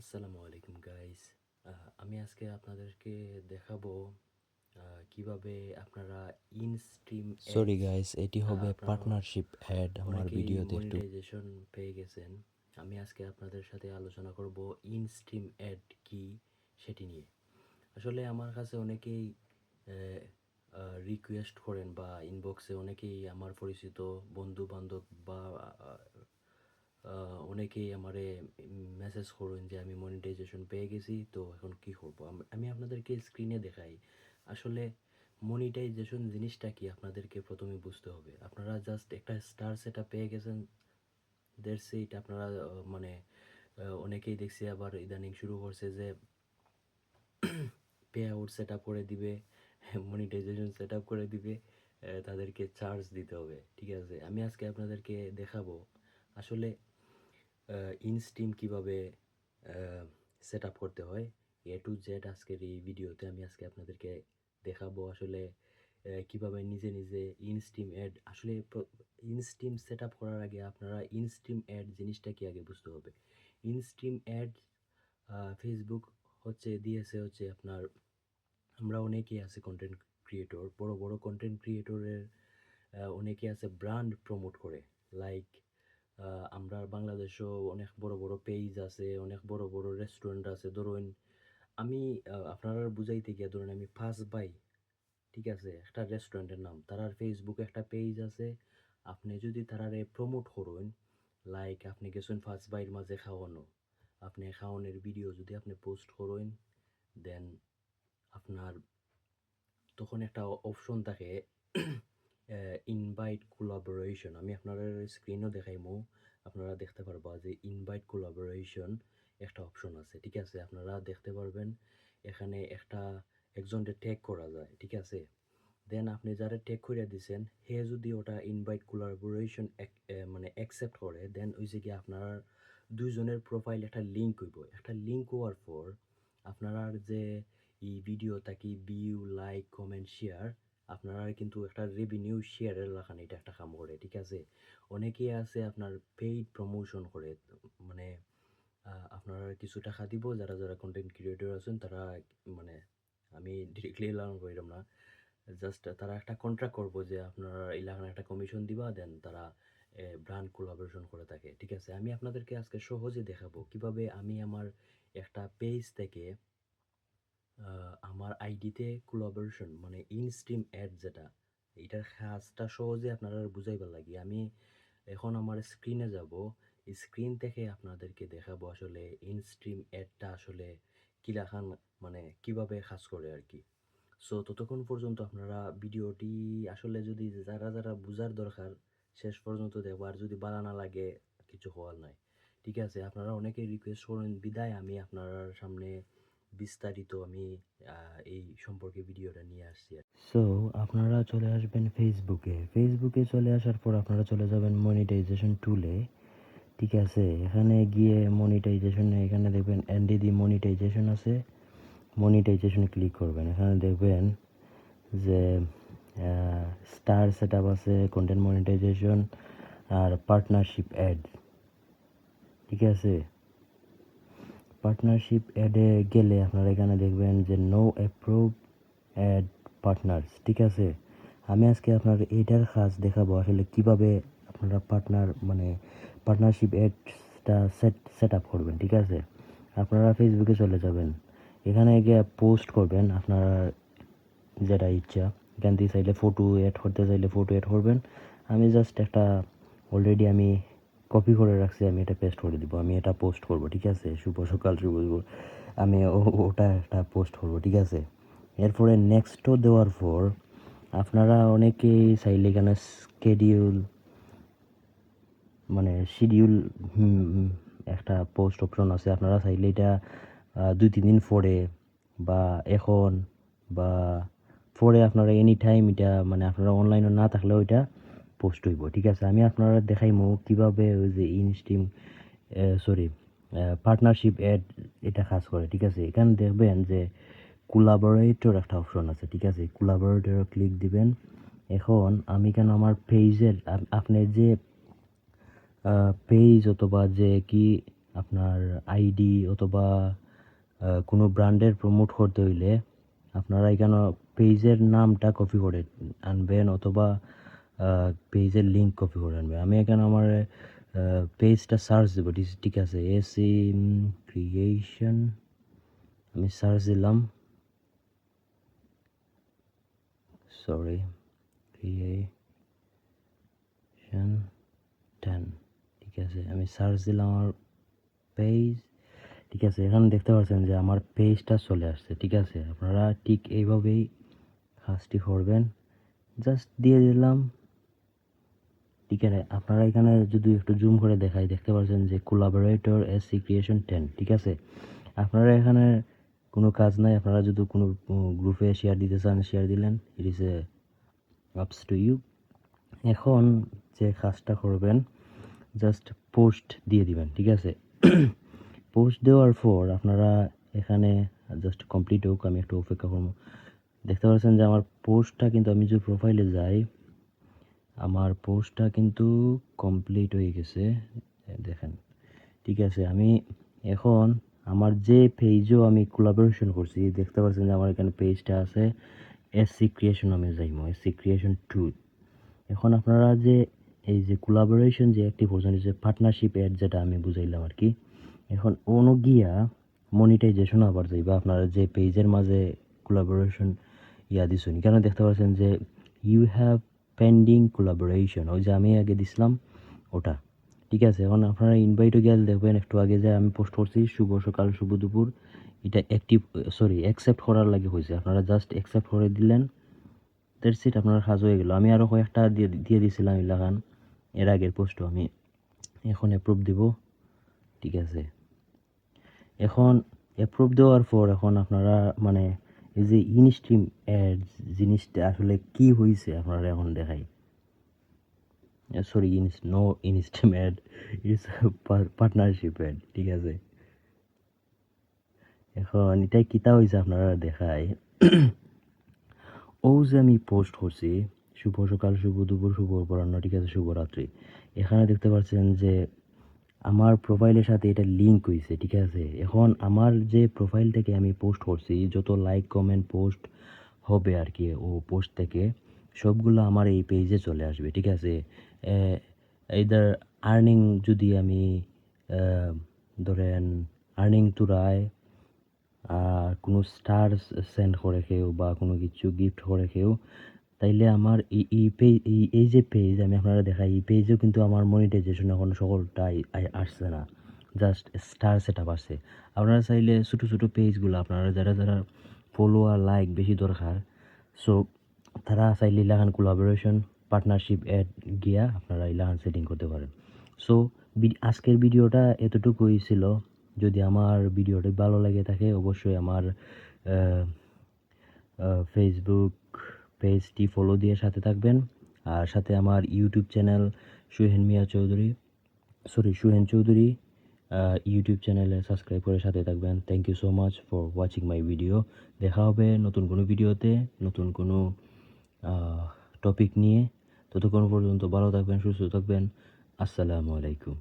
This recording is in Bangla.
আসসালামু আলাইকুম গাইস। আমি আজকে আপনাদেরকে দেখাবো কিভাবে আপনারা in stream sorry ads guys, এটি হবে আপনারা পার্টনারশিপ অ্যাড। আমার অনেকেই ভিডিওতে একটু মনিটাইজেশন পেয়ে গেছেন। আমি আজকে আপনাদের সাথে আলোচনা করব ইন স্ট্রিম অ্যাড কি সেটি নিয়ে। আসলে আমার কাছে অনেকেই রিকোয়েস্ট করেন বা ইনবক্সে অনেকেই আমার পরিচিত বন্ধু বান্ধব বা অনেকেই আমারে মেসেজ করুন যে আমি মনিটাইজেশন পেয়ে গেছি, তো এখন কি করব। আমি আপনাদেরকে স্ক্রিনে দেখাই। আসলে মনিটাইজেশন জিনিসটা কি আপনাদেরকে প্রথমে বুঝতে হবে। আপনারা জাস্ট একটা স্টার সেটা পেয়ে গেছেন, দ্যাটস ইট। আপনারা মানে অনেকেই দেখছি আবার ইদানিং শুরু করছে যে পে আউট সেট আপ করে দিবে, মনিটাইজেশন সেট আপ করে দিবে, তাদেরকে চার্জ দিতে হবে। ঠিক আছে, আমি আজকে আপনাদেরকে দেখাবো আসলে ইনস্টিম কীভাবে সেট আপ করতে হয়। এ টু জেড আজকের এই ভিডিওতে আমি আজকে আপনাদেরকে দেখাবো আসলে কীভাবে নিজে নিজে ইনস্টিম অ্যাড আসলে ইনস্টিম সেট আপ করার আগে আপনারা ইনস্টিম অ্যাড জিনিসটা কি আগে বুঝতে হবে। ইনস্টিম অ্যাড ফেসবুক দিয়েছে আপনার, আমরা অনেকেই আছে কন্টেন্ট ক্রিয়েটর, বড় বড় কন্টেন্ট ক্রিয়েটরের অনেকে আছে ব্র্যান্ড প্রমোট করে। লাইক আমরা বাংলাদেশেও অনেক বড় বড় পেজ আছে, অনেক বড় বড় রেস্টুরেন্ট আছে। ধরুন আমি আপনারা বুঝাইতে গিয়া ধরুন আমি ফার্স্ট বাই, ঠিক আছে, একটা রেস্টুরেন্টের নাম, তারার ফেসবুকে একটা পেজ আছে। আপনি যদি তারারে প্রমোট করুন, লাইক আপনি গেছেন ফার্স্ট বাইর মাঝে খাওয়ানো, আপনি খাওয়ানোর ভিডিও যদি আপনি পোস্ট করুন, দেন আপনার তখন একটা অপশন থাকে ইনভাইট কোলাবোরেশন। আমি আপনাদের স্ক্রিনও দেখাইমু, আপনারা দেখতে পারবা যে ইনভাইট কোলাবোরেশন একটা অপশন আছে। ঠিক আছে, আপনারা দেখতে পারবেন এখানে একজনকে ট্যাগ করা যায়। ঠিক আছে, দেন আপনি যারা ট্যাগ করে দিছেন হে যদি ওটা ইনভাইট কোলাবোরেশন মানে অ্যাকসেপ্ট করে, দেন ওই যে কি আপনার দুইজনের প্রোফাইল একটা লিঙ্ক হইব। একটা লিঙ্ক হওয়ার পর আপনারা যে এই ভিডিওটা কি ভিউ, লাইক, কমেন্ট, শেয়ার, আপনারা কিন্তু একটা রেভিনিউ শেয়ারের লাখান এটা একটা কাম করে। ঠিক আছে, অনেকেই আছে আপনার পেইড প্রমোশন করে, মানে আপনারা কিছু টাকা দিব যারা যারা কন্টেন্ট ক্রিয়েটর আছেন তারা, মানে আমি ডিরেক্টলি এলাম কইরাম না, জাস্ট তারা একটা কন্ট্রাক্ট করবো যে আপনারা এই লাগান একটা কমিশন দিবা, দেন তারা ব্র্যান্ড কোলাবোরেশন করে থাকে। ঠিক আছে, আমি আপনাদেরকে আজকে সহজে দেখাবো কিভাবে আমি আমার একটা পেজ থেকে আমার আইডিতে কোলাবোরেশন মানে ইনস্ট্রিম অ্যাড যেটা, এইটার কাজটা সহজে আপনারা বুঝাইবার লাগি আমি এখন আমার স্ক্রিনে যাব। স্ক্রিন থেকে আপনাদেরকে দেখাবো আসলে ইনস্ট্রিম অ্যাডটা আসলে কিলাখান, মানে কিভাবে কাজ করে আর কি। সো ততক্ষণ পর্যন্ত আপনারা ভিডিওটি আসলে যদি যারা যারা বুঝার দরকার শেষ পর্যন্ত দেখবো, আর যদি ভালো না লাগে কিছু হওয়ার নাই। ঠিক আছে, আপনারা অনেকেই রিকোয়েস্ট করেন বিদায় আমি আপনার সামনে বিস্তারিত আমি এই সম্পর্কে ভিডিওটা নিয়ে আসছি। সো আপনারা চলে আসবেন ফেসবুকে। ফেসবুকে চলে আসার পর আপনারা চলে যাবেন মনিটাইজেশন টুলে। ঠিক আছে, এখানে গিয়ে মনিটাইজেশনে এখানে দেখবেন এনডিডি মনিটাইজেশন আছে, মনিটাইজেশনে ক্লিক করবেন। এখানে দেখবেন যে স্টার সেট আপ আছে, কন্টেন্ট মনিটাইজেশন আর পার্টনারশিপ অ্যাড। ঠিক আছে, পার্টনারশিপ অ্যাডে গেলে আপনারা এখানে দেখবেন যে নো অ্যাপ্রুভ অ্যাড পার্টনার্স। ঠিক আছে, আমি আজকে আপনার এইটার কাজ দেখাবো আসলে কিভাবে আপনারা পার্টনারশিপ অ্যাডটা সেট আপ করবেন। ঠিক আছে, আপনারা ফেসবুকে চলে যাবেন, এখানে গিয়ে পোস্ট করবেন আপনার যেটা ইচ্ছা। এখান থেকে চাইলে ফটো অ্যাড করতে চাইলে ফটো অ্যাড করবেন। আমি জাস্ট একটা অলরেডি আমি কপি করে রাখছি, আমি এটা পেস্ট করে দিব, আমি এটা পোস্ট করব। ঠিক আছে, শুভ সকাল, শুভ দুপুর, আমি ওটা একটা পোস্ট করব। ঠিক আছে, এরপরে নেক্সটও দেওয়ার পর আপনারা অনেকেই চাইলে এখানে শিডিউল একটা পোস্ট অপশন আছে। আপনারা চাইলে এটা 2-3 দিন পরে বা এখন বা পরে আপনারা এনি টাইম এটা আপনারা অনলাইনে না থাকলেও এটা পোস্ট হইব। ঠিক আছে, আমি আপনারা দেখাইমু কিভাবে ওই যে ইনস্ট্রিম পার্টনারশিপ অ্যাড এটা কাজ করে। ঠিক আছে, এখানে দেখবেন যে কোলাবোরেটর একটা অপশন আছে। ঠিক আছে, কোলাবোরেটর ক্লিক দিবেন। এখন আমি কেন আমার পেজের আপনি যে পেজ অথবা যে কি আপনার আইডি অথবা কোনো ব্র্যান্ডের প্রমোট করতে হইলে আপনারা এখানে পেজের নামটা কপি করে আনবেন অথবা পেজের লিঙ্ক কপি করে আনবেন। আমি এখানে আমার পেজটা সার্চ দেবো, ঠিক আছে, এসি ক্রিয়েশন, আমি সার্চ দিলাম, সরি, ক্রিয়েশন 10, ঠিক আছে, আমি সার্চ দিলাম আমার পেজ, ঠিক আছে। এখানে দেখতে পাচ্ছেন যে আমার পেজটা চলে আসছে, ঠিক আছে। আপনারা ঠিক এইভাবেই কাজটি করবেন, জাস্ট দিয়ে দিলাম, ঠিক আছে। আপনারা এখানে যদি একটু জুম করে দেখাই দেখতে পাচ্ছেন যে কোলাবোরেটর এসি ক্রিয়েশন 10, ঠিক আছে। আপনারা এখানে কোনো কাজ নাই, আপনারা যদি কোনো গ্রুপে শেয়ার দিতে চান শেয়ার দিলেন, ইট ইজ এ আপস টু ইউ। এখন যে কাজটা করবেন জাস্ট পোস্ট দিয়ে দিবেন, ঠিক আছে। পোস্ট দেওয়ার পর আপনারা এখানে জাস্ট কমপ্লিট হোক, আমি একটু অপেক্ষা করবো। দেখতে পাচ্ছেন যে আমার পোস্টটা কিন্তু, আমি যদি প্রোফাইলে যাই আমার পোস্টটা কিন্তু কমপ্লিট হয়ে গেছে, দেখেন, ঠিক আছে। আমি এখন আমার যে পেজও আমি কোলাবোরেশন করছি দেখতে পাচ্ছেন যে আমার এখানে পেজটা আছে এসসি ক্রিয়েশন, আমি যাইমো এসসি ক্রিয়েশন 2। এখন আপনারা যে এই যে কোলাবোরেশন যে অ্যাক্টিভ করছেন, যে পার্টনারশিপ অ্যাড যেটা আমি বুঝাইলাম আর কি, এখন অন্য গিয়া মনিটাইজেশন আবার যাইবা আপনারা যে পেজের মাঝে কোলাবোরেশন দিছেন। এখানে দেখতে পাচ্ছেন যে ইউ হ্যাভ পেন্ডিং কোলাবোরেশন, ওই যে আমি আগে দিছিলাম ওটা, ঠিক আছে। এখন আপনারা ইনভাইটও গেলে দেখবেন একটু আগে যে আমি পোস্ট করছি শুভ সকাল শুভ দুপুর, এটা অ্যাকসেপ্ট করার লাগে হয়েছে, আপনারা জাস্ট অ্যাকসেপ্ট করে দিলেন, দ্যাটস ইট, আপনার কাজ হয়ে গেল। আমি আরও কয়েকটা দিয়ে দিয়েছিলাম ইলাখান এর আগের পোস্টও, আমি এখন অ্যাপ্রুভ দিব, ঠিক আছে। এখন অ্যাপ্রুভ দেওয়ার পর এখন আপনারা মানে এই যে ইনস্ট্রিম অ্যাড জিনিসটা আসলে কি হয়েছে আপনারা এখন দেখাই, sorry, no instream ad, it's partnership ad, ঠিক আছে। এখন এটাই কিতা হয়েছে আপনারা দেখায়। ও যে আমি পোস্ট করছি শুভ সকাল শুভ দুপুর শুভ অপরাহ্ন, ঠিক আছে, শুভরাত্রি, এখানে দেখতে পাচ্ছেন যে আমার প্রোফাইলের সাথে এটা লিঙ্ক হয়েছে, ঠিক আছে। এখন আমার যে প্রোফাইল থেকে আমি পোস্ট করছি যত লাইক কমেন্ট পোস্ট হবে আর কি, ও পোস্ট থেকে সবগুলো আমার এই পেজে চলে আসবে, ঠিক আছে। এইদার আর্নিং যদি আমি ধরেন আর্নিং টু রায় কোনো স্টার সেন্ড করে কেউ বা কোনো কিছু গিফট করে কেউ, তাইলে আমার এই পেজ, এই যে পেজ আমি আপনারা দেখাই, এই পেজেও কিন্তু আমার মনিটাইজেশন এখন সকলটাই আসছে না, জাস্ট স্টার সেট আপ আসছে। আপনারা চাইলে ছোটো ছোটো পেজগুলো আপনারা যারা যারা ফলোয়ার লাইক বেশি দরকার, সো তারা চাইলে ইলাখান কোলাবোরেশন পার্টনারশিপ অ্যাড গিয়া আপনারা ইলাখান সেটিং করতে পারেন। সো আজকের ভিডিওটা এতটুকুই ছিল। যদি আমার ভিডিওটি ভালো লাগে থাকে অবশ্যই আমার ফেসবুক পেজটি ফলো দিয়ে সাথে থাকবেন, আর সাথে আমার YouTube channel Suhen Chowdhury YouTube চ্যানেলে সাবস্ক্রাইব করে সাথে থাকবেন। Thank you so much for watching my video. দেখা হবে নতুন কোনো ভিডিওতে, নতুন কোনো টপিক নিয়ে। ততক্ষণ পর্যন্ত ভালো থাকবেন, সুস্থ থাকবেন। আসসালামু আলাইকুম।